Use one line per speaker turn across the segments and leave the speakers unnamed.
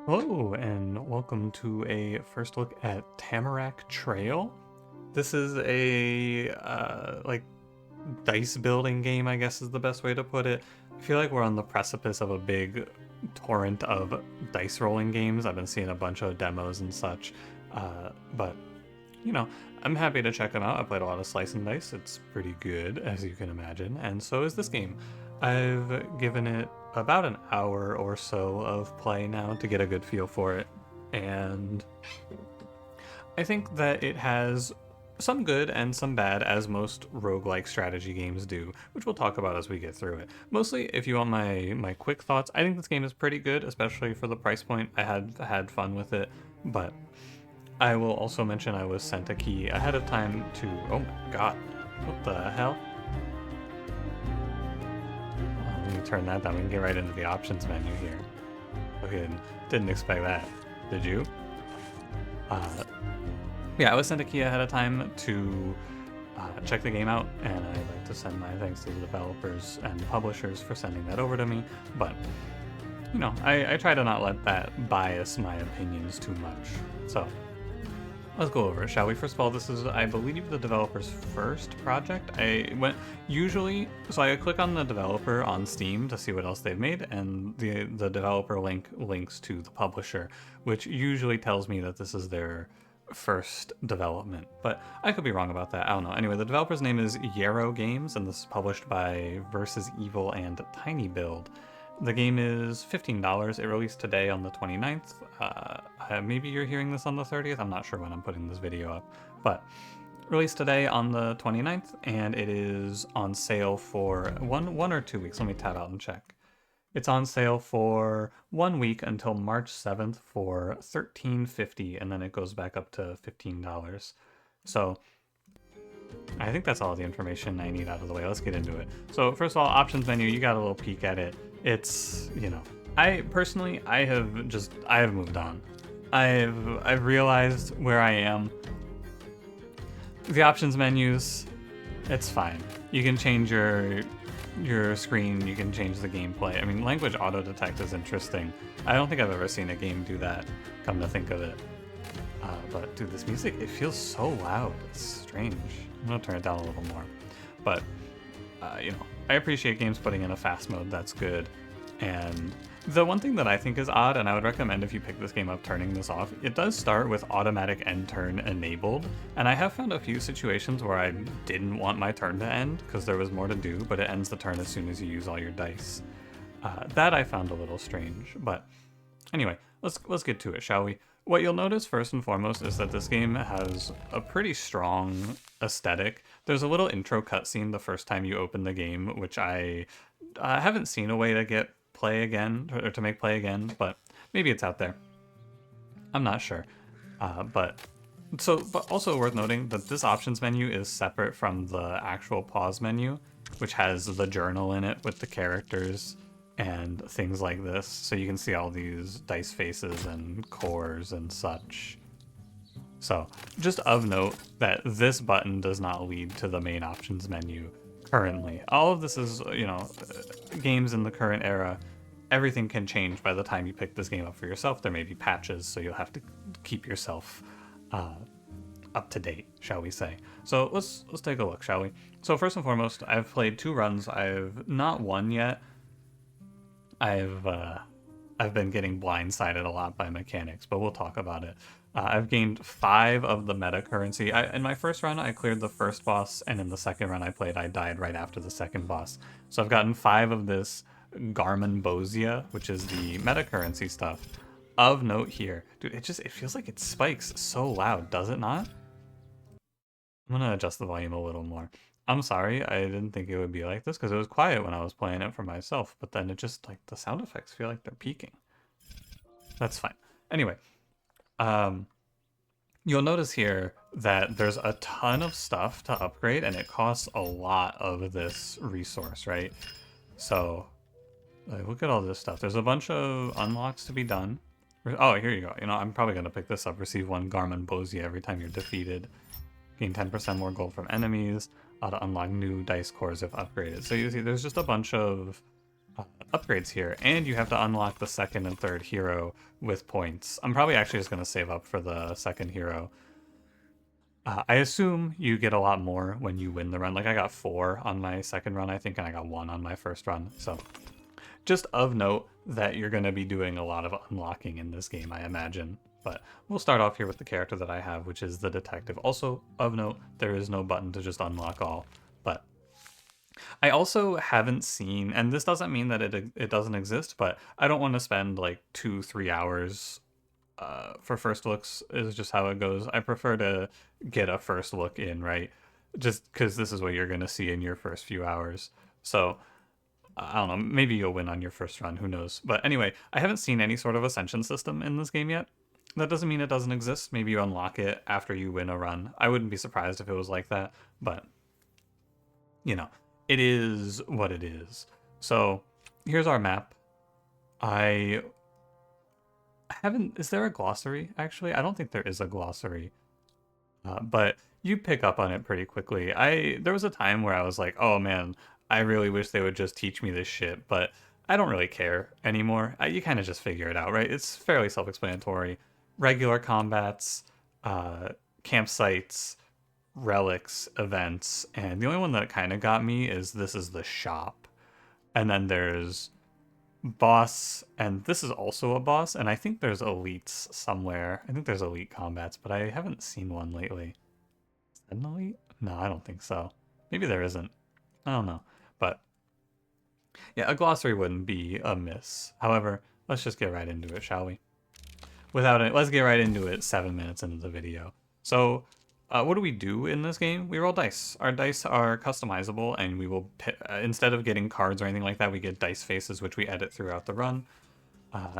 Hello, and welcome to a first look at Tamarak Trail. This is a dice building game, I guess is the best way to put it. I feel like we're on the precipice of a big torrent of dice rolling games. I've been seeing a bunch of demos and such, but you know, I'm happy to check them out. I played a lot of Slice and Dice. It's pretty good, as you can imagine, and so is this game. I've given it about an hour or so of play now to get a good feel for it, and I think that it has some good and some bad, as most roguelike strategy games do, which we'll talk about as we get through it. Mostly, if you want my quick thoughts, I think this game is pretty good, especially for the price point. I had fun with it, but I will also mention I was sent a key ahead of time to... Oh my god, what the hell? Let me turn that down. We can get right into the options menu here. Okay, didn't expect that. Did you? Yeah, I was sent a key ahead of time to check the game out, and I'd like to send my thanks to the developers and publishers for sending that over to me. But, you know, I try to not let that bias my opinions too much. So, let's go over it, shall we? First of all, this is, I believe, the developer's first project. So I click on the developer on Steam to see what else they've made, and the developer links to the publisher, which usually tells me that this is their first development, but I could be wrong about that. I don't know. Anyway, the developer's name is Yarrow Games, and this is published by Versus Evil and Tiny Build. The game is $15. It released today on the 29th. Maybe you're hearing this on the 30th. I'm not sure when I'm putting this video up, but released today on the 29th, and it is on sale for one or 2 weeks. Let me tab out and check. It's on sale for 1 week until March 7th for $13.50, and then it goes back up to $15. So I think that's all the information I need out of the way. Let's get into it. So first of all, options menu, you got a little peek at it. It's, you know, I have moved on. I've realized where I am. The options menus, it's fine. You can change your screen, you can change the gameplay. I mean, language auto detect is interesting. I don't think I've ever seen a game do that, come to think of it. But dude, this music, it feels so loud. It's strange. I'm gonna turn it down a little more. But, you know, I appreciate games putting in a fast mode, that's good. And the one thing that I think is odd, and I would recommend if you pick this game up turning this off, it does start with automatic end turn enabled, and I have found a few situations where I didn't want my turn to end because there was more to do, but it ends the turn as soon as you use all your dice. That I found a little strange, but anyway, let's get to it, shall we? What you'll notice first and foremost is that this game has a pretty strong aesthetic. There's a little intro cutscene the first time you open the game, which I haven't seen a way to get play again, or to make play again, but maybe it's out there. I'm not sure. But also worth noting that this options menu is separate from the actual pause menu, which has the journal in it with the characters and things like this, so you can see all these dice faces and cores and such. So, just of note that this button does not lead to the main options menu currently. All of this is, you know, games in the current era. Everything can change by the time you pick this game up for yourself. There may be patches, so you'll have to keep yourself up to date, shall we say. So let's take a look, shall we? So first and foremost, I've played 2 runs. I've not won yet. I've been getting blindsided a lot by mechanics, but we'll talk about it. I've gained 5 of the meta currency. In my first run, I cleared the first boss, and in the second run I played, I died right after the second boss. So I've gotten 5 of this Garmonbosia, which is the meta currency stuff. Of note here, dude, it feels like it spikes so loud, does it not? I'm gonna adjust the volume a little more. I'm sorry, I didn't think it would be like this because it was quiet when I was playing it for myself, but then it just, like, the sound effects feel like they're peaking. That's fine. Anyway, you'll notice here that there's a ton of stuff to upgrade, and it costs a lot of this resource, right? So, like, look at all this stuff. There's a bunch of unlocks to be done. Oh, here you go. You know, I'm probably going to pick this up. Receive 1 Garmonbosia every time you're defeated. Gain 10% more gold from enemies. To unlock new dice cores if upgraded. So you see, there's just a bunch of upgrades here, and you have to unlock the second and third hero with points. I'm probably actually just going to save up for the second hero. I assume you get a lot more when you win the run. Like, I got 4 on my second run, I think, and I got 1 on my first run. So, just of note that you're going to be doing a lot of unlocking in this game, I imagine. But we'll start off here with the character that I have, which is the detective. Also, of note, there is no button to just unlock all. But I also haven't seen, and this doesn't mean that it doesn't exist, but I don't want to spend like 2-3 hours for first looks, is just how it goes. I prefer to get a first look in, right? Just because this is what you're going to see in your first few hours. So, I don't know, maybe you'll win on your first run, who knows. But anyway, I haven't seen any sort of ascension system in this game yet. That doesn't mean it doesn't exist. Maybe you unlock it after you win a run. I wouldn't be surprised if it was like that, but, you know, it is what it is. So, here's our map. I haven't... Is there a glossary, actually? I don't think there is a glossary. But you pick up on it pretty quickly. There was a time where I was like, oh man, I really wish they would just teach me this shit, but I don't really care anymore. You kind of just figure it out, right? It's fairly self-explanatory. Regular combats, campsites, relics, events, and the only one that kind of got me is this is the shop. And then there's boss, and this is also a boss, and I think there's elites somewhere. I think there's elite combats, but I haven't seen one lately. Is that an elite? No, I don't think so. Maybe there isn't. I don't know. But yeah, a glossary wouldn't be amiss. However, let's just get right into it, shall we? Without it, let's get right into it 7 minutes into the video. So, what do we do in this game? We roll dice. Our dice are customizable, and we will, instead of getting cards or anything like that, we get dice faces, which we edit throughout the run.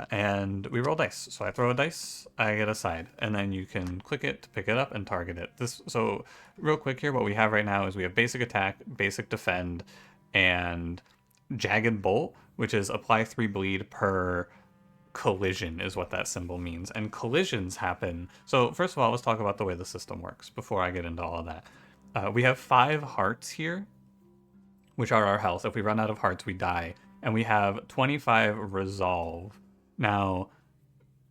And we roll dice. So I throw a dice, I get a side, and then you can click it to pick it up and target it. So real quick here, what we have right now is we have basic attack, basic defend, and jagged bolt, which is apply 3 bleed per collision is what that symbol means. And collisions happen. So first of all, let's talk about the way the system works before I get into all of that. We have 5 hearts here, which are our health. If we run out of hearts, we die. And we have 25 resolve. Now,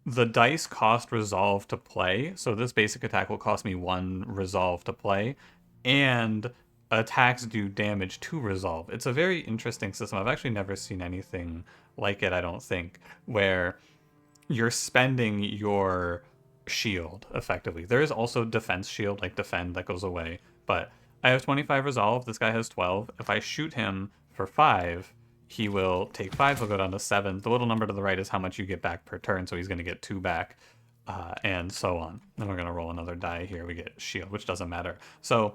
the dice cost resolve to play, so this basic attack will cost me 1 resolve to play, and attacks do damage to resolve. It's a very interesting system. I've actually never seen anything like it, I don't think, where you're spending your shield, effectively. There is also defense shield, like defend, that goes away, but I have 25 resolve, this guy has 12. If I shoot him for 5, he will take 5, he'll go down to 7. The little number to the right is how much you get back per turn, so he's going to get 2 back, and so on. Then we're going to roll another die here, we get shield, which doesn't matter. So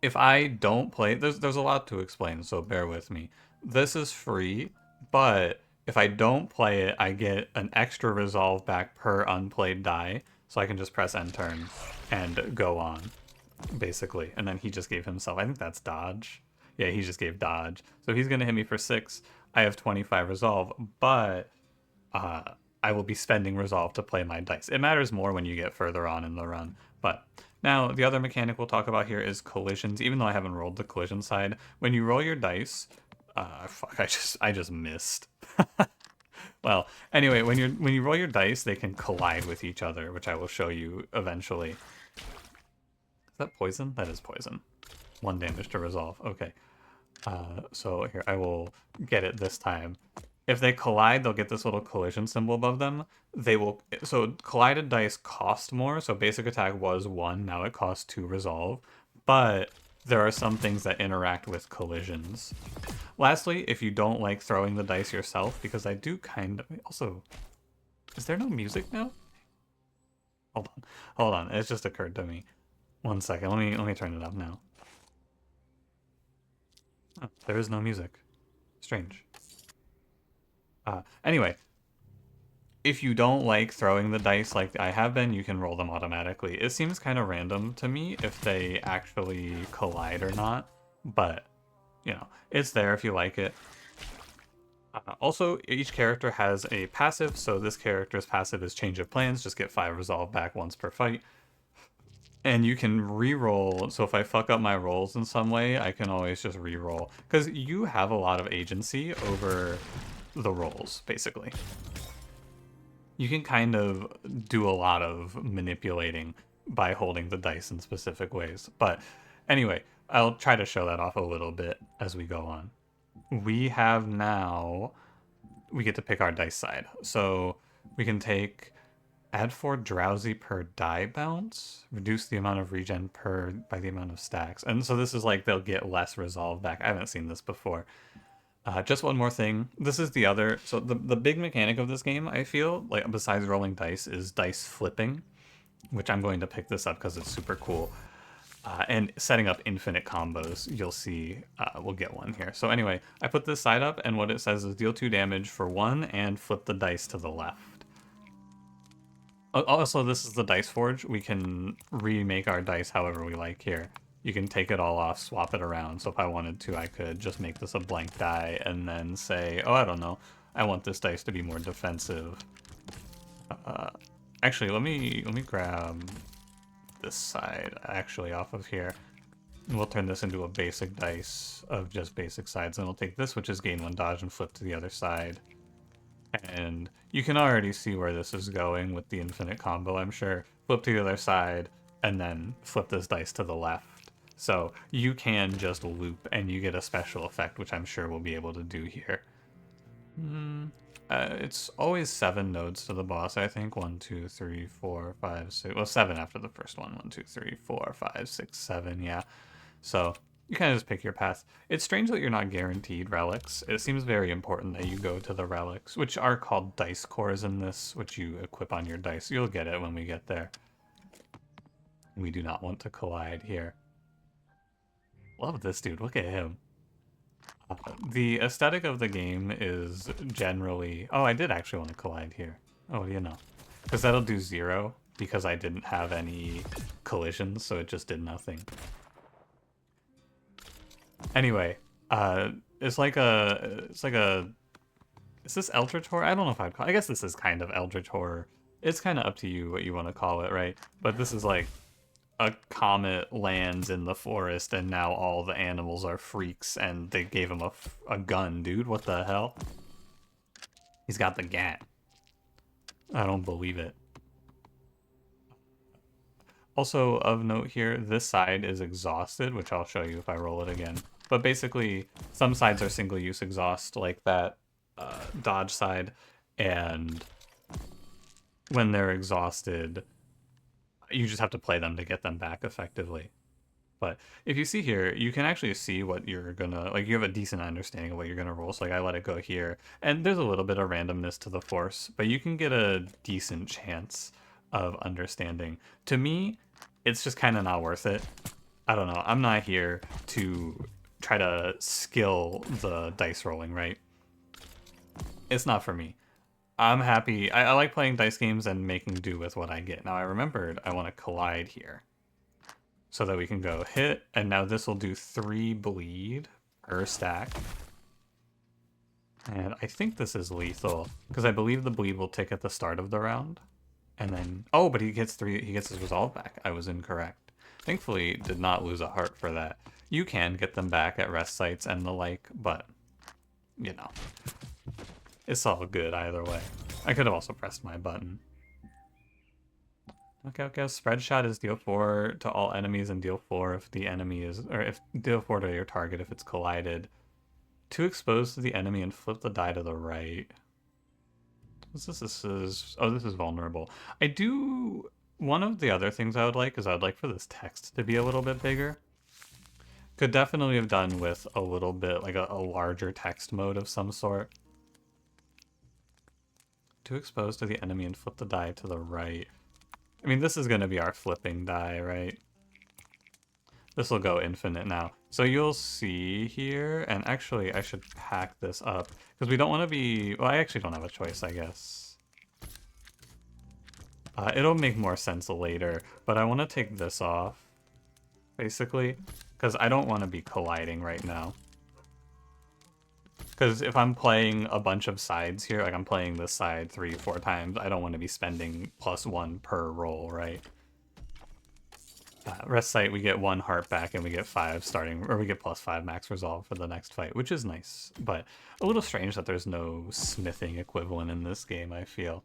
if I don't play, there's a lot to explain, so bear with me. This is free, but if I don't play it, I get an extra resolve back per unplayed die, so I can just press end turn and go on, basically. And then he just gave himself, I think that's dodge. Yeah, he just gave dodge. So he's going to hit me for 6. I have 25 resolve, but I will be spending resolve to play my dice. It matters more when you get further on in the run. But now, the other mechanic we'll talk about here is collisions, even though I haven't rolled the collision side. When you roll your dice... fuck, I just missed. Well, anyway, when you roll your dice, they can collide with each other, which I will show you eventually. Is that poison? That is poison. 1 damage to resolve. Okay. So here, I will get it this time. If they collide, they'll get this little collision symbol above them. They will... So collided dice cost more. So basic attack was 1. Now it costs 2 resolve. But there are some things that interact with collisions. Lastly, if you don't like throwing the dice yourself, because I do kind of... Also, is there no music now? Hold on. It just occurred to me. 1 second. Let me turn it up now. Oh, there is no music. Strange. Anyway, if you don't like throwing the dice like I have been, you can roll them automatically. It seems kind of random to me if they actually collide or not, but, you know, it's there if you like it. Also, each character has a passive, so this character's passive is Change of Plans, just get 5 resolve back once per fight. And you can re-roll, so if I fuck up my rolls in some way, I can always just re-roll. Because you have a lot of agency over the rolls, basically. You can kind of do a lot of manipulating by holding the dice in specific ways. But anyway, I'll try to show that off a little bit as we go on. We have now, we get to pick our dice side. So we can take add 4 drowsy per die bounce, reduce the amount of regen per by the amount of stacks. And so this is like they'll get less resolve back. I haven't seen this before. Just one more thing. This is the other. So the big mechanic of this game, I feel, like besides rolling dice, is dice flipping, which I'm going to pick this up because it's super cool. And setting up infinite combos, you'll see we'll get one here. So anyway, I put this side up, and what it says is deal 2 damage for 1 and flip the dice to the left. Also, this is the dice forge. We can remake our dice however we like here. You can take it all off, swap it around. So if I wanted to, I could just make this a blank die and then say, oh, I don't know, I want this dice to be more defensive. Actually, let me grab this side actually off of here. And we'll turn this into a basic dice of just basic sides. And we'll take this, which is gain 1 dodge, and flip to the other side. And you can already see where this is going with the infinite combo, I'm sure. Flip to the other side, and then flip this dice to the left. So you can just loop, and you get a special effect, which I'm sure we'll be able to do here. It's always 7 nodes to the boss, I think. 1, 2, 3, 4, 5, 6... Well, 7 after the first one. 1, 2, 3, 4, 5, 6, 7, yeah. So you kind of just pick your path. It's strange that you're not guaranteed relics. It seems very important that you go to the relics, which are called dice cores in this, which you equip on your dice. You'll get it when we get there. We do not want to collide here. Love this dude. Look at him. The aesthetic of the game is generally... Oh, I did actually want to collide here. Oh, you know. Because that'll do 0, because I didn't have any collisions, so it just did nothing. Anyway, it's like a... Is this Eldritch horror? I don't know if I'd call it. I guess this is kind of Eldritch horror. It's kind of up to you what you want to call it, right? But this is like a comet lands in the forest and now all the animals are freaks and they gave him a gun, dude. What the hell? He's got the gat. I don't believe it. Also, of note here, this side is exhausted, which I'll show you if I roll it again. But basically, some sides are single-use exhaust, like that dodge side, and when they're exhausted, you just have to play them to get them back effectively. But if you see here, you can actually see what you're gonna, like, you have a decent understanding of what you're gonna roll. So like I let it go here, and there's a little bit of randomness to the force, but you can get a decent chance of understanding. To me, it's just kind of not worth it. I don't know. I'm not here to try to skill the dice rolling, right? It's not for me. I'm happy. I like playing dice games and making do with what I get. Now I remembered I want to collide here so that we can go hit, and now this will do 3 bleed per stack. And I think this is lethal because I believe the bleed will tick at the start of the round. And then, oh, but he gets his resolve back. I was incorrect. Thankfully, did not lose a heart for that. You can get them back at rest sites and the like, but, you know, it's all good either way. I could have also pressed my button. Okay, spread shot is deal 4 to all enemies and deal 4 if the enemy is, or if deal 4 to your target if it's collided. 2 exposed to the enemy and flip the die to the right. This is vulnerable. One of the other things I would like is I would like for this text to be a little bit bigger. Could definitely have done with a little bit, like a larger text mode of some sort. 2 exposed to the enemy and flip the die to the right. I mean, this is going to be our flipping die, right? This will go infinite now. So you'll see here, and actually I should pack this up, because we don't want to be... Well, I actually don't have a choice, I guess. It'll make more sense later, but I want to take this off, basically, because I don't want to be colliding right now. Because if I'm playing a bunch of sides here, like I'm playing this side 3-4 times, I don't want to be spending +1 per roll, right? rest site, we get 1 heart back, and we get 5 starting, or we get +5 max resolve for the next fight, which is nice, but a little strange that there's no smithing equivalent in this game, I feel.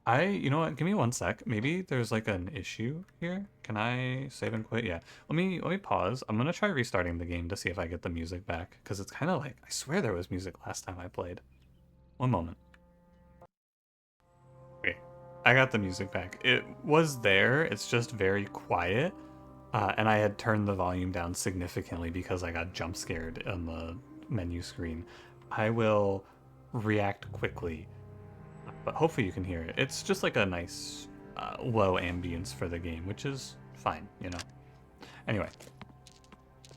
You know what, give me 1 sec. Maybe there's like an issue here. Can I save and quit? Yeah. Let me pause. I'm gonna try restarting the game to see if I get the music back, because it's kind of like, I swear there was music last time I played. 1 moment. Okay, I got the music back. It was there, it's just very quiet, and I had turned the volume down significantly because I got jump scared on the menu screen. I will react quickly, but hopefully you can hear it. It's just like a nice low ambience for the game, which is fine, you know. Anyway,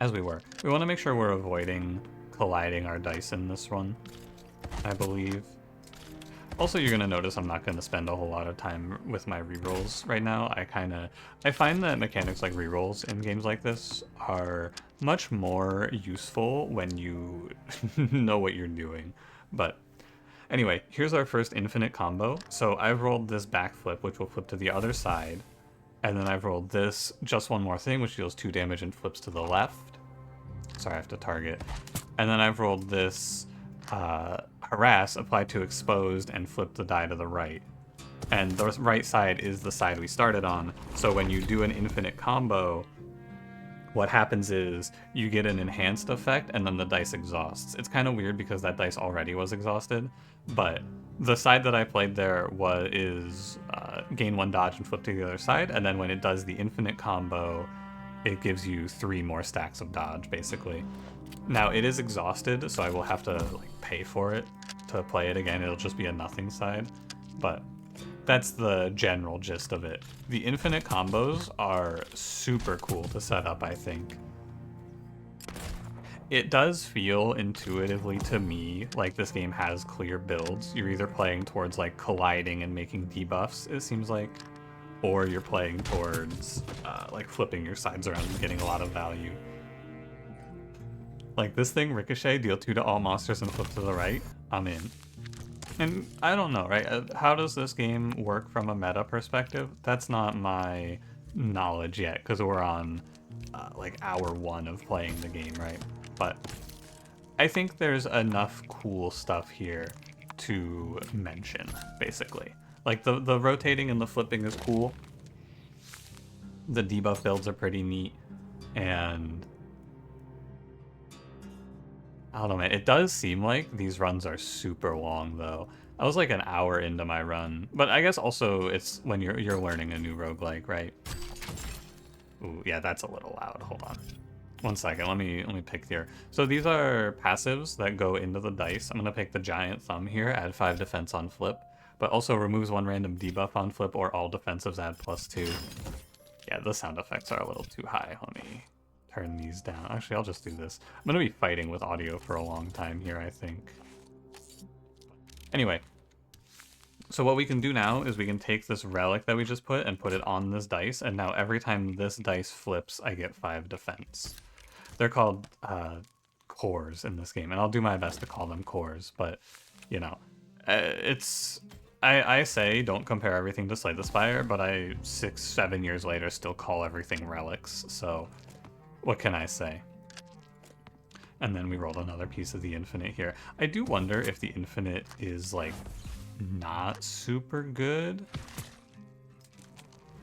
as we want to make sure we're avoiding colliding our dice in this one, I believe. Also, you're going to notice I'm not going to spend a whole lot of time with my rerolls right now. I find that mechanics like rerolls in games like this are much more useful when you know what you're doing. But anyway, here's our first infinite combo. So I've rolled this backflip, which will flip to the other side. And then I've rolled this just one more thing, which deals 2 damage and flips to the left. Sorry, I have to target. And then I've rolled this harass, apply to exposed, and flip the die to the right. And the right side is the side we started on. So when you do an infinite combo, what happens is you get an enhanced effect and then the dice exhausts. It's kind of weird because that dice already was exhausted, but the side that I played there is gain 1 dodge and flip to the other side, and then when it does the infinite combo, it gives you 3 more stacks of dodge, basically. Now, it is exhausted, so I will have to like pay for it to play it again. It'll just be a nothing side, but that's the general gist of it. The infinite combos are super cool to set up, I think. It does feel intuitively to me like this game has clear builds. You're either playing towards like colliding and making debuffs, it seems like, or you're playing towards like flipping your sides around and getting a lot of value. Like this thing, Ricochet, deal 2 to all monsters and flip to the right, I'm in. And I don't know, right? How does this game work from a meta perspective? That's not my knowledge yet, because we're on like hour 1 of playing the game, right? But I think there's enough cool stuff here to mention, basically. Like the rotating and the flipping is cool. The debuff builds are pretty neat, and I don't know, man. It does seem like these runs are super long, though. I was like an hour into my run, but I guess also it's when you're learning a new roguelike, right? Ooh, yeah, that's a little loud. Hold on. 1 second. Let me pick here. So these are passives that go into the dice. I'm gonna pick the giant thumb here. Add 5 defense on flip, but also removes 1 random debuff on flip, or all defensives add +2. Yeah, the sound effects are a little too high. Let me turn these down. Actually, I'll just do this. I'm gonna be fighting with audio for a long time here, I think. Anyway, so what we can do now is we can take this relic that we just put and put it on this dice, and now every time this dice flips, I get 5 defense. They're called cores in this game, and I'll do my best to call them cores, but, you know, I say don't compare everything to Slay the Spire, but 6-7 years later still call everything relics, so what can I say? And then we rolled another piece of the infinite here. I do wonder if the infinite is like not super good,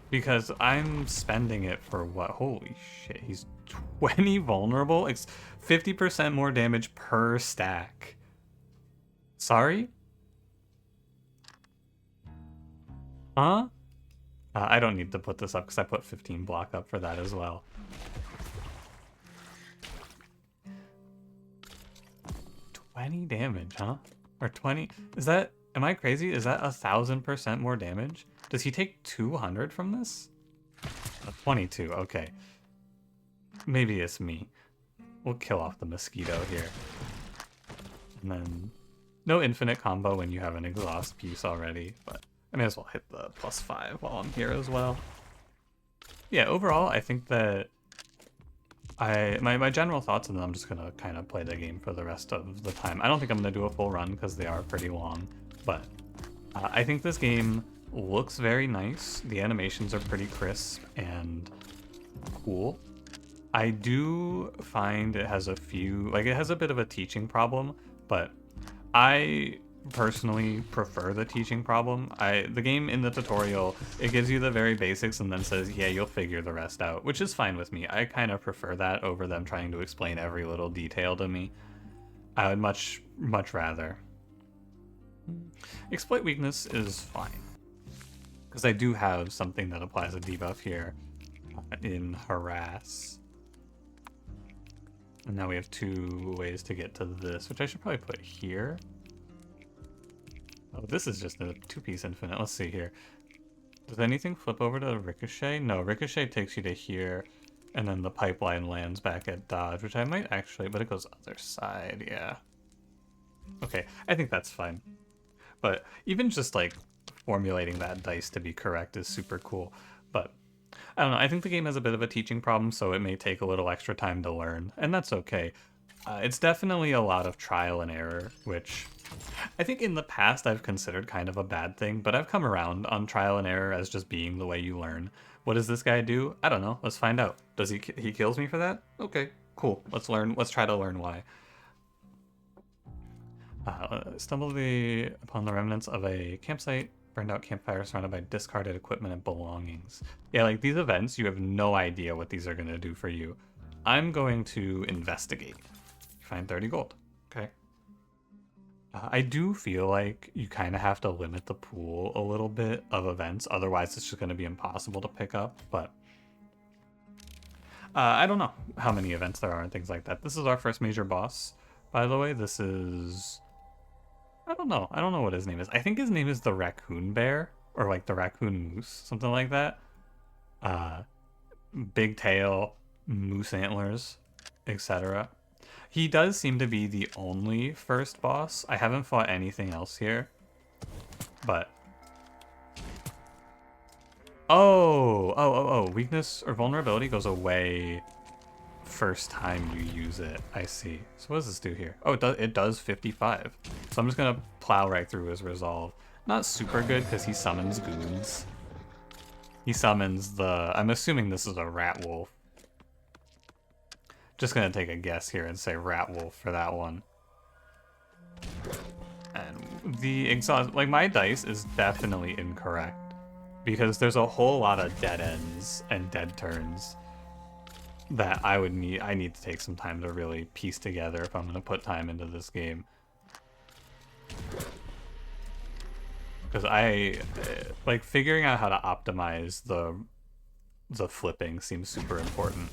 because I'm spending it for what? Holy shit, he's 20 vulnerable. It's 50% more damage per stack. Sorry? Huh? I don't need to put this up because I put 15 block up for that as well. Damage, huh? Or 20? Is that, am I crazy? Is that 1,000% more damage? Does he take 200 from this? 22, okay. Maybe it's me. We'll kill off the mosquito here. And then no infinite combo when you have an exhaust piece already, but I may as well hit the +5 while I'm here as well. Yeah, overall, I think that my general thoughts, and then I'm just gonna kind of play the game for the rest of the time. I don't think I'm gonna do a full run because they are pretty long, but I think this game looks very nice. The animations are pretty crisp and cool. I do find it has a few, like it has a bit of a teaching problem, but I personally prefer the teaching problem. The game in the tutorial, it gives you the very basics and then says, yeah, you'll figure the rest out, which is fine with me. I kind of prefer that over them trying to explain every little detail to me. I would much rather. Exploit weakness is fine, because I do have something that applies a debuff here in harass. And now we have 2 ways to get to this, which I should probably put here. Oh, this is just a 2-piece infinite. Let's see here. Does anything flip over to Ricochet? No, Ricochet takes you to here, and then the pipeline lands back at dodge, which I might actually, but it goes other side, yeah. Okay, I think that's fine. But even just like formulating that dice to be correct is super cool. But I don't know, I think the game has a bit of a teaching problem, so it may take a little extra time to learn, and that's okay. It's definitely a lot of trial and error, which I think in the past I've considered kind of a bad thing, but I've come around on trial and error as just being the way you learn. What does this guy do? I don't know. Let's find out. Does he kills me for that? Okay, cool. Let's try to learn why. Stumble upon the remnants of a campsite, burned out campfire surrounded by discarded equipment and belongings. Yeah, like these events, you have no idea what these are going to do for you. I'm going to investigate. Find 30 gold. Okay. I do feel like you kind of have to limit the pool a little bit of events, otherwise it's just going to be impossible to pick up, but I don't know how many events there are and things like that. This is our first major boss, by the way. This is... I don't know what his name is. I think his name is the Raccoon Bear, or like the Raccoon Moose, something like that. Big tail, moose antlers, etc. He does seem to be the only first boss. I haven't fought anything else here, but... Oh, weakness or vulnerability goes away first time you use it. I see. So what does this do here? Oh, it does 55. So I'm just gonna plow right through his resolve. Not super good because he summons goons. He summons the... I'm assuming this is a rat wolf. Just gonna take a guess here and say rat wolf for that one. And the exhaust... Like, my dice is definitely incorrect, because there's a whole lot of dead ends and dead turns that I need to take some time to really piece together if I'm going to put time into this game. Because like, figuring out how to optimize the flipping seems super important.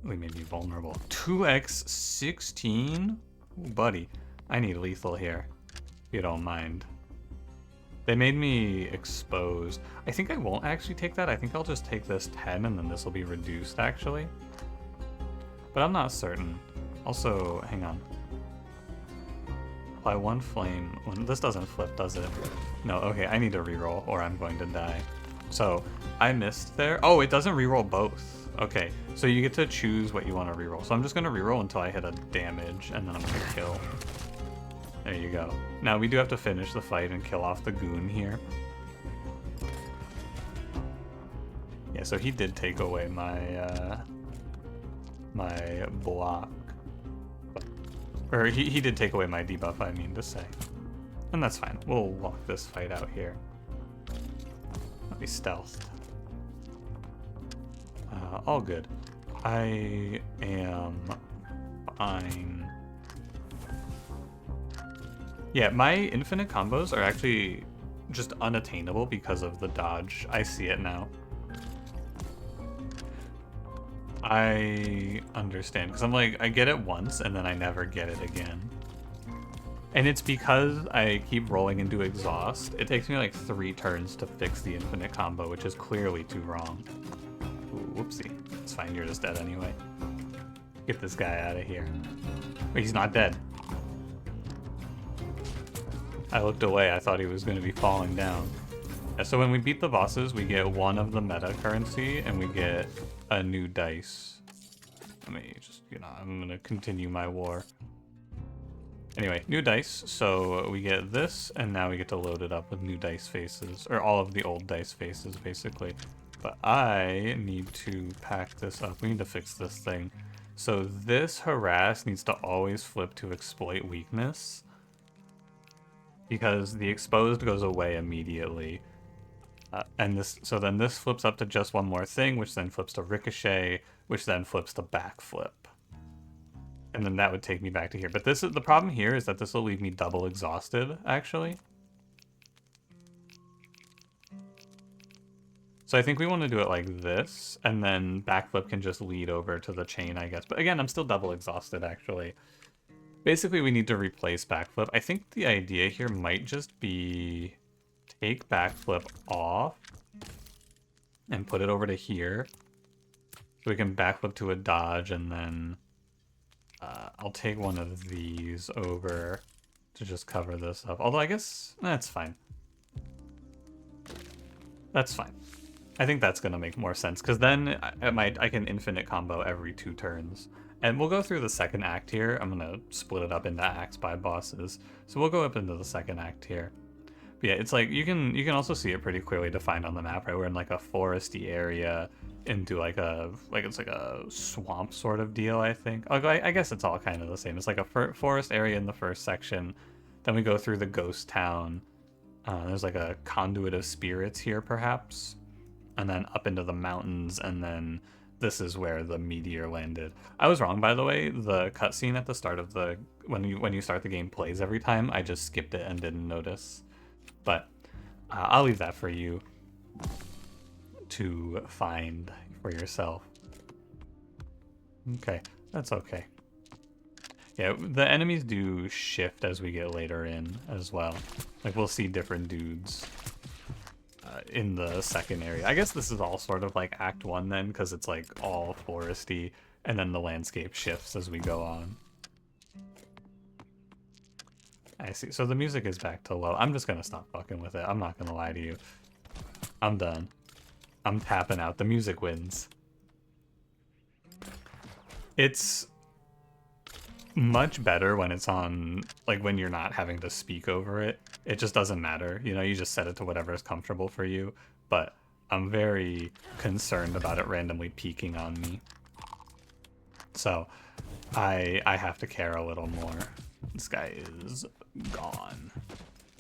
We may be vulnerable. 2x 16? Ooh, buddy, I need lethal here, if you don't mind. They made me exposed. I think I won't actually take that. I think I'll just take this 10 and then this will be reduced actually. But I'm not certain. Also, hang on. Apply 1 flame. This doesn't flip, does it? No, okay, I need to reroll or I'm going to die. So, I missed there. Oh, it doesn't reroll both. Okay, so you get to choose what you want to reroll. So I'm just going to reroll until I hit a damage and then I'm going to kill. There you go. Now we do have to finish the fight and kill off the goon here. Yeah, so he did take away my my block. Or he did take away my debuff, I mean to say. And that's fine. We'll walk this fight out here. I'll be stealthed. All good. I am fine. Yeah, my infinite combos are actually just unattainable because of the dodge. I see it now. I understand, because I'm like, I get it once and then I never get it again. And it's because I keep rolling into exhaust. It takes me like 3 turns to fix the infinite combo, which is clearly too wrong. Ooh, whoopsie. It's fine, you're just dead anyway. Get this guy out of here. Wait, he's not dead. I looked away, I thought he was going to be falling down. Yeah, so when we beat the bosses, we get 1 of the meta currency, and we get a new dice. Let me just, I'm going to continue my war. Anyway, new dice. So we get this, and now we get to load it up with new dice faces, or all of the old dice faces, basically. But I need to pack this up. We need to fix this thing. So this harass needs to always flip to exploit weakness, because the exposed goes away immediately. And this, so then this flips up to just one more thing, which then flips to ricochet, which then flips to backflip. And then that would take me back to here. But this is the problem here is that this will leave me double exhausted, actually. So I think we want to do it like this, and then backflip can just lead over to the chain, I guess. But again, I'm still double exhausted, actually. Basically, we need to replace backflip. I think the idea here might just be take backflip off and put it over to here. So we can backflip to a dodge, and then I'll take one of these over to just cover this up. Although I guess that's fine. That's fine. I think that's gonna make more sense, because then I can infinite combo every 2 turns. And we'll go through the second act here. I'm gonna split it up into acts by bosses. So we'll go up into the second act here. But yeah, it's like you can also see it pretty clearly defined on the map, right? We're in like a foresty area into like it's like a swamp sort of deal, I think. I guess it's all kind of the same. It's like a forest area in the first section. Then we go through the ghost town. There's like a conduit of spirits here, perhaps. And then up into the mountains, and then this is where the meteor landed. I was wrong, by the way. The cutscene at the start of the when you start the game plays every time. I just skipped it and didn't notice. But I'll leave that for you to find for yourself. Okay, that's okay. Yeah, the enemies do shift as we get later in as well. Like, we'll see different dudes in the second area. I guess this is all sort of like Act 1 then, because it's like all foresty, and then the landscape shifts as we go on. I see. So the music is back to low. I'm just gonna stop fucking with it. I'm not gonna lie to you. I'm done. I'm tapping out. The music wins. It's much better when it's on, like, when you're not having to speak over it. It just doesn't matter. You know, you just set it to whatever is comfortable for you. But I'm very concerned about it randomly peaking on me. So I have to care a little more. This guy is gone.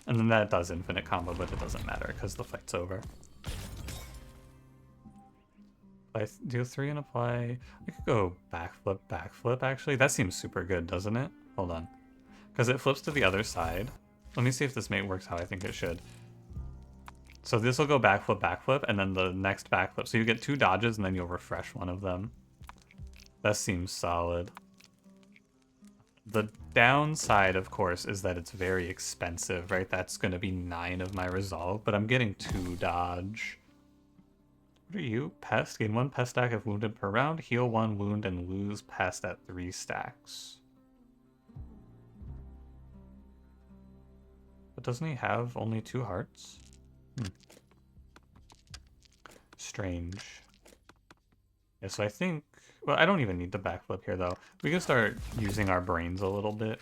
And then that does infinite combo, but it doesn't matter because the fight's over. I do 3 and apply. I could go backflip, backflip, actually. That seems super good, doesn't it? Hold on. Because it flips to the other side. Let me see if this mate works how I think it should. So this will go backflip, backflip, and then the next backflip. So you get 2 dodges, and then you'll refresh one of them. That seems solid. The downside, of course, is that it's very expensive, right? That's going to be 9 of my resolve, but I'm getting 2 dodge. What are you? Pest. Gain 1 pest stack if wounded per round. Heal 1 wound and lose pest at 3 stacks. But doesn't he have only 2 hearts? Strange. Yeah, so I think... Well, I don't even need the backflip here, though. We can start using our brains a little bit.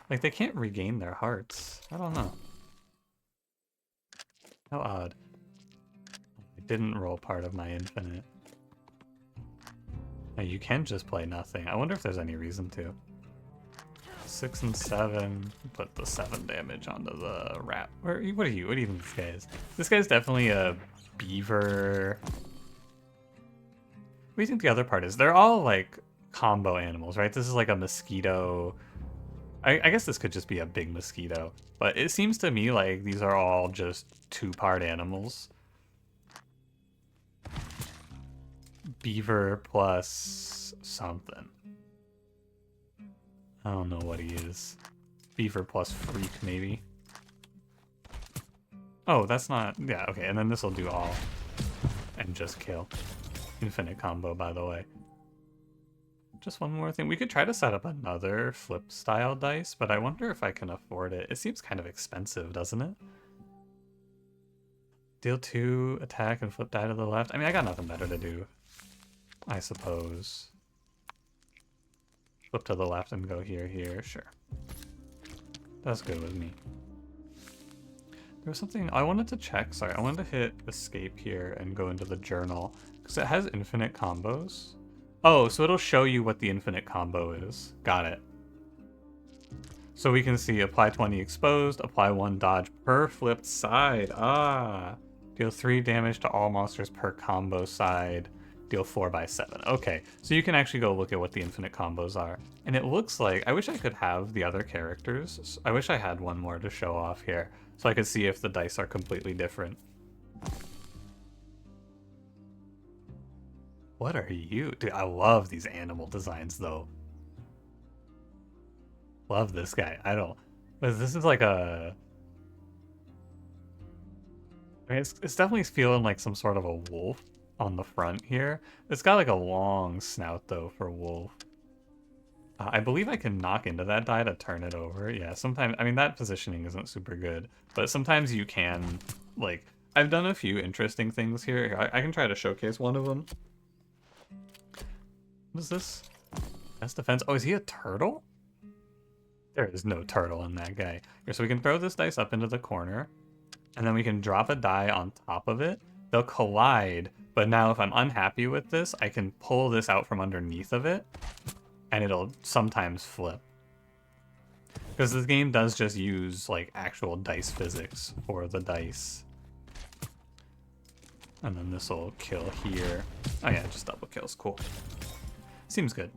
Like, they can't regain their hearts. I don't know. How odd. I didn't roll part of my infinite. Now, you can just play nothing. I wonder if there's any reason to. 6 and 7. Put the 7 damage onto the rat. What are you? What do you think this guy is? This guy's definitely a beaver. What do you think the other part is? They're all like combo animals, right? This is like a mosquito. I guess this could just be a big mosquito, but it seems to me like these are all just 2-part animals. Beaver plus something. I don't know what he is. Beaver plus freak, maybe. Oh, that's not... Yeah, okay, and then this will do all. And just kill. Infinite combo, by the way. Just one more thing. We could try to set up another flip style dice, but I wonder if I can afford it. It seems kind of expensive, doesn't it? Deal 2, attack, and flip die to the left. I mean, I got nothing better to do. I suppose. Flip to the left and go here, here, sure. That's good with me. There was something I wanted to check. Sorry, I wanted to hit escape here and go into the journal because it has infinite combos. Oh, so it'll show you what the infinite combo is. Got it. So we can see apply 20 exposed, apply 1 dodge per flipped side. Ah, deal 3 damage to all monsters per combo side. Deal 4/7. Okay, so you can actually go look at what the infinite combos are. And it looks like, I wish I could have the other characters. I wish I had one more to show off here, so I could see if the dice are completely different. What are you? Dude, I love these animal designs, though. Love this guy. I don't... But this is like a... I mean, it's definitely feeling like some sort of a wolf on the front here. It's got like a long snout, though, for wolf. I believe I can knock into that die to turn it over. Yeah, sometimes... I mean, that positioning isn't super good. But sometimes you can, like... I've done a few interesting things here. I can try to showcase one of them. What is this? Best defense. Oh, is he a turtle? There is no turtle in that guy. Here, so we can throw this dice up into the corner, and then we can drop a die on top of it. They'll collide, but now if I'm unhappy with this, I can pull this out from underneath of it, and it'll sometimes flip. Because this game does just use, like, actual dice physics for the dice. And then this will kill here. Oh yeah, just double kills. Cool. Seems good.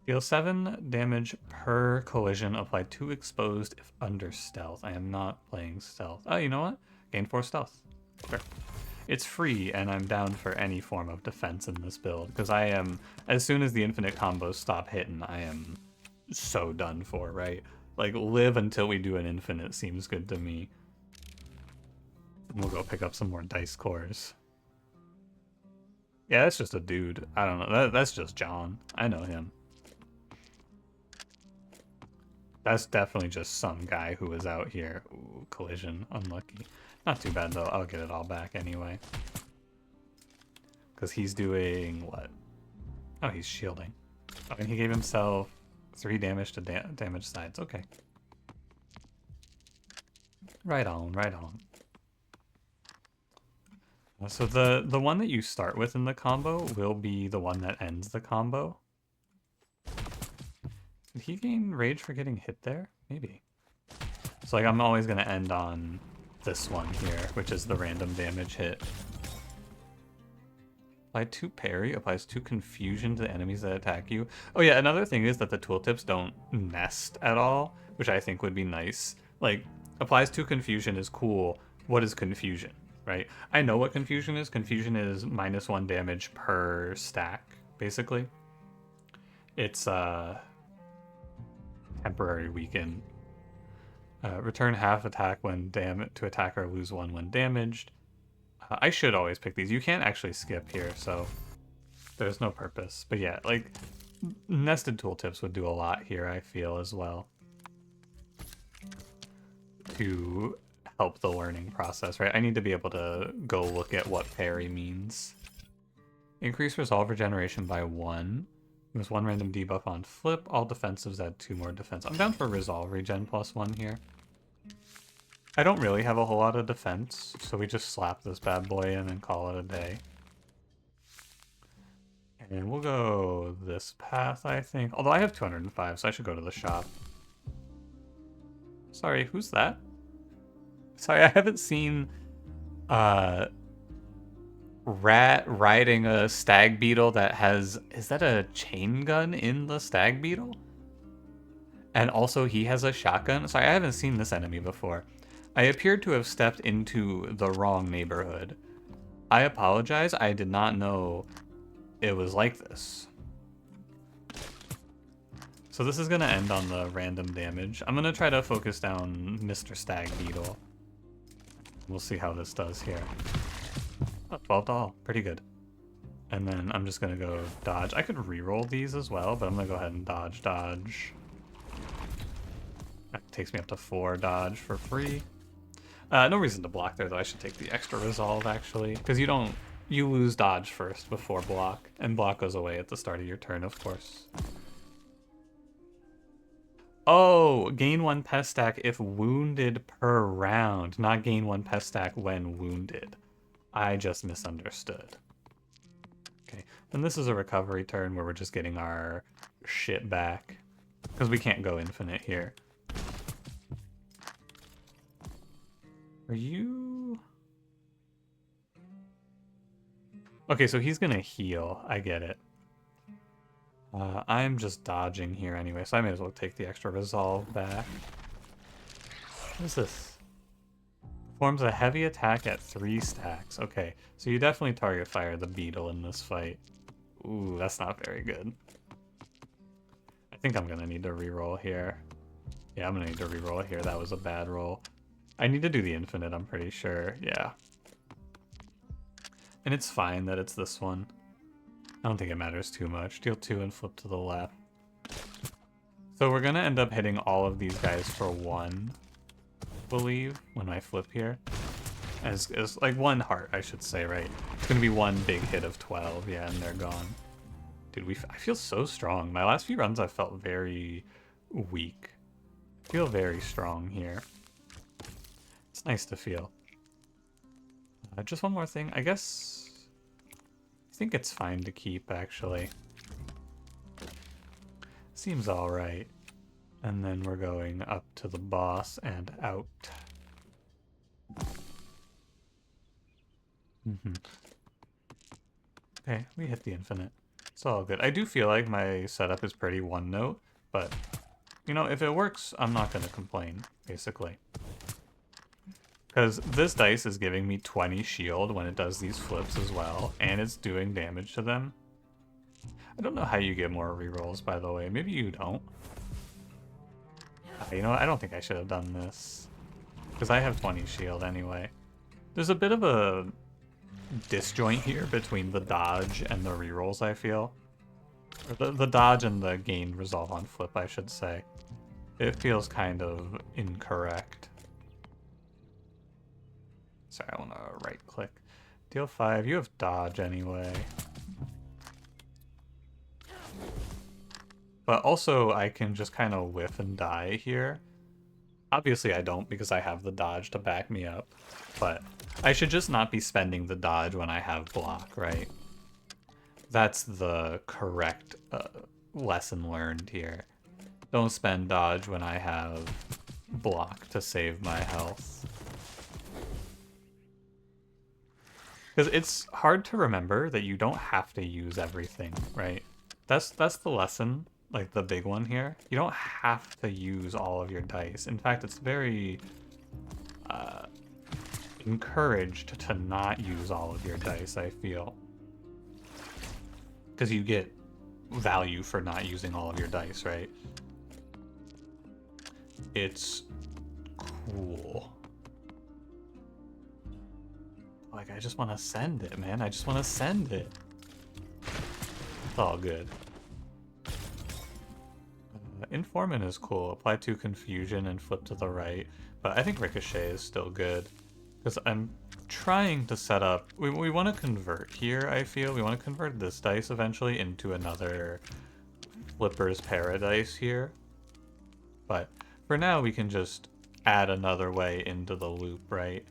Deal 7 damage per collision. Apply 2 exposed if under stealth. I am not playing stealth. Oh, you know what? Gain 4 stealth. Sure. It's free, and I'm down for any form of defense in this build. Because I am, as soon as the infinite combos stop hitting, I am so done for, right? Like, live until we do an infinite seems good to me. We'll go pick up some more dice cores. Yeah, that's just a dude. I don't know. That's just John. I know him. That's definitely just some guy who was out here. Ooh, collision. Unlucky. Not too bad, though. I'll get it all back anyway. Because he's doing what? Oh, he's shielding. Oh, and he gave himself 3 damage to damage sides. Okay. Right on, right on. So the one that you start with in the combo will be the one that ends the combo. Did he gain rage for getting hit there? Maybe. So like I'm always going to end on this one here, which is the random damage hit. Apply 2 parry, applies 2 confusion to the enemies that attack you. Oh yeah, another thing is that the tooltips don't nest at all, which I think would be nice. Like, applies 2 confusion is cool. What is confusion? Right? I know what confusion is. Confusion is -1 damage per stack, basically. It's temporary weaken. Return half attack when to attacker, lose 1 when damaged. I should always pick these. You can't actually skip here, so there's no purpose. But yeah, like, nested tooltips would do a lot here, I feel, as well. To help the learning process, right? I need to be able to go look at what parry means. Increase resolve regeneration by 1. There's 1 random debuff on flip. All defensives add 2 more defense. I'm down for resolve regen +1 here. I don't really have a whole lot of defense, so we just slap this bad boy in and call it a day. And we'll go this path, I think. Although I have 205, so I should go to the shop. Sorry, who's that? Sorry, I haven't seen rat riding a stag beetle that has... Is that a chain gun in the stag beetle? And also he has a shotgun? Sorry, I haven't seen this enemy before. I appeared to have stepped into the wrong neighborhood. I apologize, I did not know it was like this. So this is going to end on the random damage. I'm going to try to focus down Mr. Stag Beetle. We'll see how this does here. Oh, 12 to all. Pretty good. And then I'm just going to go dodge. I could reroll these as well, but I'm going to go ahead and dodge. That takes me up to 4 dodge for free. No reason to block there, though. I should take the extra resolve, actually. Because you you lose dodge first before block, and block goes away at the start of your turn, of course. Oh, gain 1 pest stack if wounded per round, not gain 1 pest stack when wounded. I just misunderstood. Okay, then this is a recovery turn where we're just getting our shit back, because we can't go infinite here. Are you... Okay, so he's gonna heal. I get it. I'm just dodging here anyway, so I may as well take the extra resolve back. What is this? Performs a heavy attack at 3 stacks. Okay, so you definitely target fire the beetle in this fight. Ooh, that's not very good. I think I'm gonna need to reroll here. Yeah, I'm gonna need to reroll here. That was a bad roll. I need to do the infinite, I'm pretty sure. Yeah. And it's fine that it's this one. I don't think it matters too much. Deal 2 and flip to the left. So we're gonna end up hitting all of these guys for 1, I believe, when I flip here. As like 1 heart, I should say, right? It's gonna be 1 big hit of 12, yeah, and they're gone. Dude, I feel so strong. My last few runs I felt very weak. I feel very strong here. It's nice to feel. Just one more thing. I think it's fine to keep, actually. Seems alright. And then we're going up to the boss and out. Okay, we hit the infinite. It's all good. I do feel like my setup is pretty one note, but, you know, if it works, I'm not going to complain, basically. Because this dice is giving me 20 shield when it does these flips as well, and it's doing damage to them. I don't know how you get more rerolls, by the way. Maybe you don't. You know what? I don't think I should have done this. Because I have 20 shield anyway. There's a bit of a disjoint here between the dodge and the rerolls, I feel. Or the dodge and the gain resolve on flip, I should say. It feels kind of incorrect. Sorry, I want to right click. Deal 5, you have dodge anyway. But also I can just kind of whiff and die here. Obviously I don't because I have the dodge to back me up. But I should just not be spending the dodge when I have block, right? That's the correct lesson learned here. Don't spend dodge when I have block to save my health. Because it's hard to remember that you don't have to use everything, right? That's the lesson, like the big one here. You don't have to use all of your dice. In fact, it's very encouraged to not use all of your dice, I feel. Because you get value for not using all of your dice, right? It's cool. Like, I just want to send it, man. I just want to send it. It's all good. Informant is cool. Apply 2 confusion and flip to the right. But I think Ricochet is still good. Because I'm trying to set up... We want to convert here, I feel. We want to convert this dice eventually into another Flipper's Paradise here. But for now, we can just add another way into the loop, right?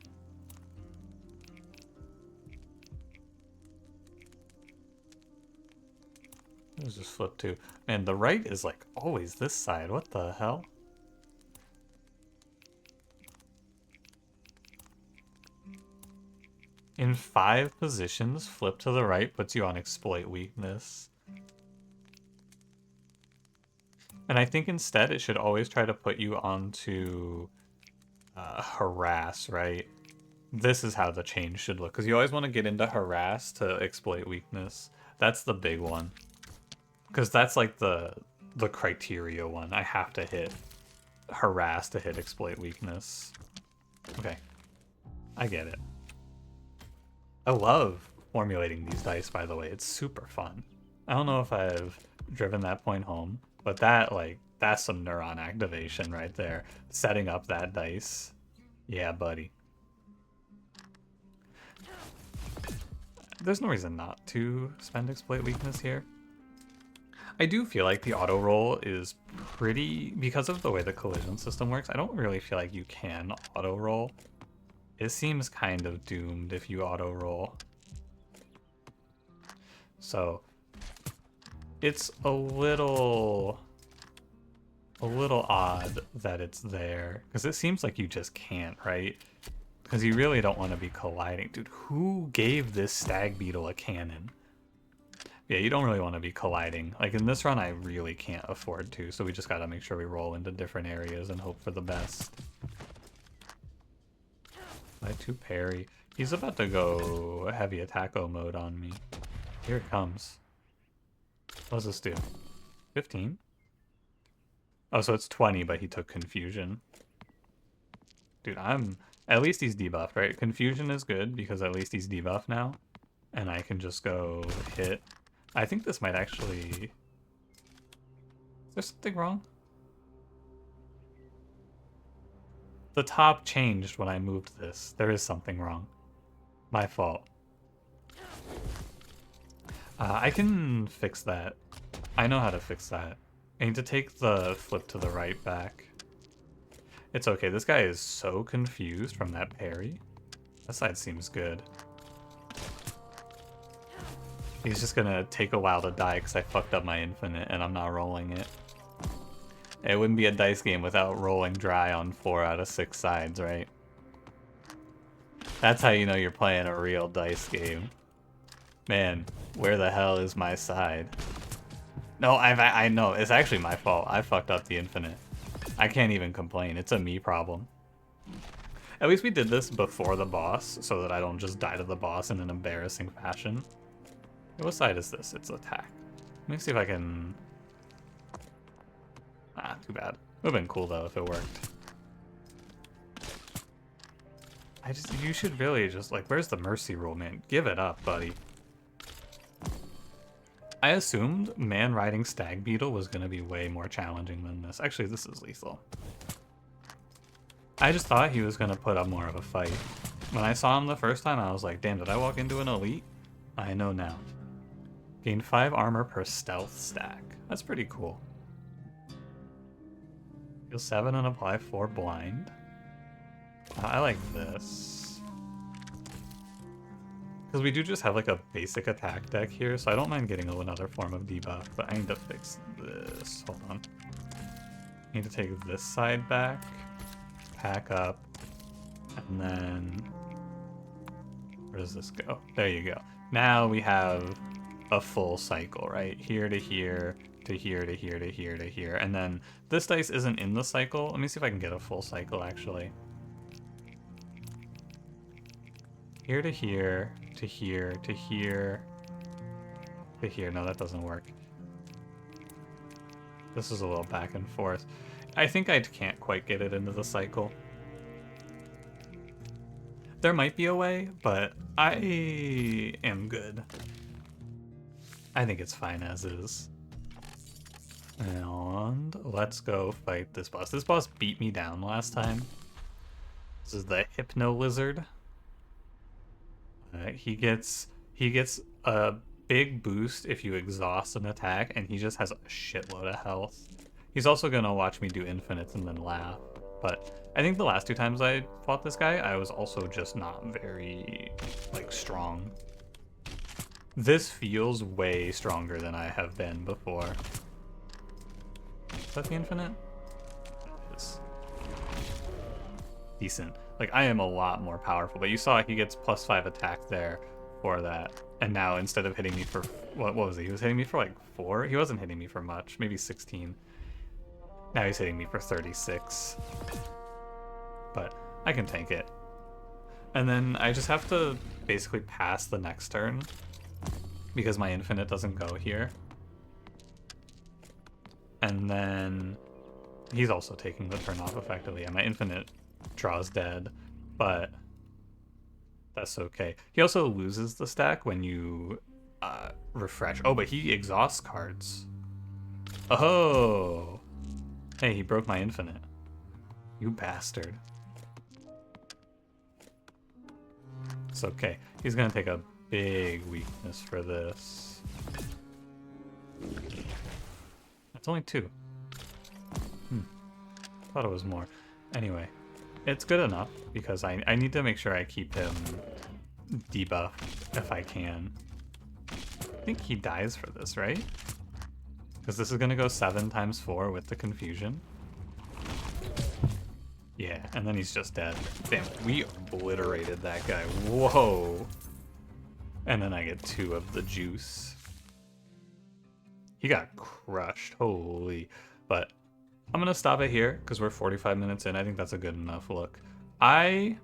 Let's just flip to... Man, the right is like always this side. What the hell? In 5 positions, flip to the right puts you on exploit weakness. And I think instead it should always try to put you onto harass, right? This is how the change should look. Because you always want to get into harass to exploit weakness. That's the big one. Because that's like the criteria one. I have to hit harass to hit exploit weakness. Okay. I get it. I love formulating these dice, by the way. It's super fun. I don't know if I've driven that point home, but that's some neuron activation right there. Setting up that dice. Yeah, buddy. there's no reason not to spend exploit weakness here. I do feel like the auto roll is pretty, because of the way the collision system works, I don't really feel like you can auto roll. It seems kind of doomed if you auto roll. So it's a little odd that it's there, because it seems like you just can't, right? Because you really don't want to be colliding. Dude, who gave this stag beetle a cannon? Yeah, you don't really want to be colliding. Like in this run, I really can't afford to, so we just gotta make sure we roll into different areas and hope for the best. My 2 parry. He's about to go heavy attacko mode on me. Here it comes. What does this do? 15? Oh, so it's 20, but he took confusion. Dude, at least he's debuffed, right? Confusion is good because at least he's debuffed now. And I can just go hit. I think this might actually... Is there something wrong? The top changed when I moved this. There is something wrong. My fault. I can fix that. I know how to fix that. I need to take the flip to the right back. It's okay. This guy is so confused from that parry. That side seems good. He's just gonna take a while to die because I fucked up my infinite and I'm not rolling it. It wouldn't be a dice game without rolling dry on 4 out of 6 sides, right? That's how you know you're playing a real dice game. Man, where the hell is my side? No, I know, it's actually my fault. I fucked up the infinite. I can't even complain. It's a me problem. At least we did this before the boss so that I don't just die to the boss in an embarrassing fashion. What side is this? It's attack. Let me see if I can... Ah, too bad. Would've been cool though if it worked. You should really just, like, where's the mercy rule, man? Give it up, buddy. I assumed man riding stag beetle was gonna be way more challenging than this. Actually, this is lethal. I just thought he was gonna put up more of a fight. When I saw him the first time, I was like, damn, did I walk into an elite? I know now. Gain 5 armor per stealth stack. That's pretty cool. Heal 7 and apply 4 blind. I like this. Because we do just have like a basic attack deck here, so I don't mind getting another form of debuff, but I need to fix this. Hold on. I need to take this side back, pack up, and then... Where does this go? There you go. Now we have a full cycle, right? Here to here, to here, to here, to here, to here. And then this dice isn't in the cycle. Let me see if I can get a full cycle, actually. Here to here, to here, to here, to here. No, that doesn't work. This is a little back and forth. I think I can't quite get it into the cycle. There might be a way, but I am good. I think it's fine as is. And let's go fight this boss. This boss beat me down last time. This is the Hypno Lizard. He gets a big boost if you exhaust an attack, and he just has a shitload of health. He's also gonna watch me do infinites and then laugh. But I think the last 2 times I fought this guy, I was also just not very, like, strong. This feels way stronger than I have been before. Is that the infinite? It is. Decent. Like, I am a lot more powerful, but you saw he gets +5 attack there for that. And now instead of hitting me for, what was he? He was hitting me for like 4? He wasn't hitting me for much, maybe 16. Now he's hitting me for 36. But I can tank it. And then I just have to basically pass the next turn because my infinite doesn't go here. And then he's also taking the turn off effectively. And my infinite draws dead, but that's okay. He also loses the stack when you refresh. Oh, but he exhausts cards. Oh! Hey, he broke my infinite. You bastard. It's okay. He's gonna take a big weakness for this. It's only 2. Thought it was more. Anyway, it's good enough because I need to make sure I keep him debuffed if I can. I think he dies for this, right? Because this is going to go 7 times 4 with the confusion. Yeah, and then he's just dead. Damn, we obliterated that guy. Whoa. And then I get 2 of the juice. He got crushed. Holy. But I'm going to stop it here because we're 45 minutes in. I think that's a good enough look. I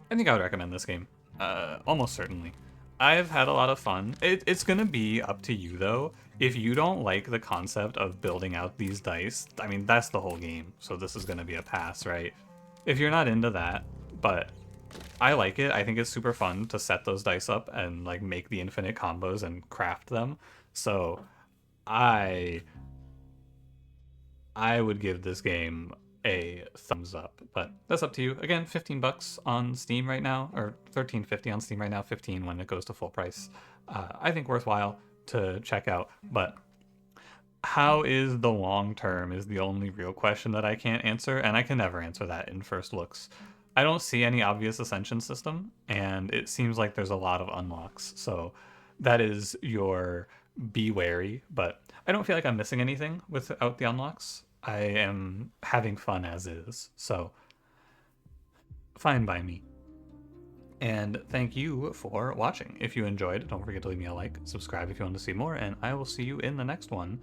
think I would recommend this game. Almost certainly. I've had a lot of fun. It's going to be up to you, though. If you don't like the concept of building out these dice, I mean, that's the whole game. So this is going to be a pass, right? If you're not into that, but I like it. I think it's super fun to set those dice up and like make the infinite combos and craft them. So I would give this game a thumbs up, but that's up to you. Again, $15 on Steam right now, or $13.50 on Steam right now, 15 when it goes to full price. I think worthwhile to check out, but how is the long term is the only real question that I can't answer, and I can never answer that in first looks. I don't see any obvious ascension system, and it seems like there's a lot of unlocks, so that is your be wary, but I don't feel like I'm missing anything without the unlocks. I am having fun as is, so fine by me. And thank you for watching. If you enjoyed, don't forget to leave me a like, subscribe if you want to see more, and I will see you in the next one.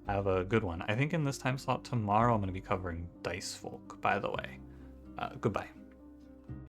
Have a good one. I think in this time slot tomorrow I'm going to be covering Dice Folk, by the way. Goodbye.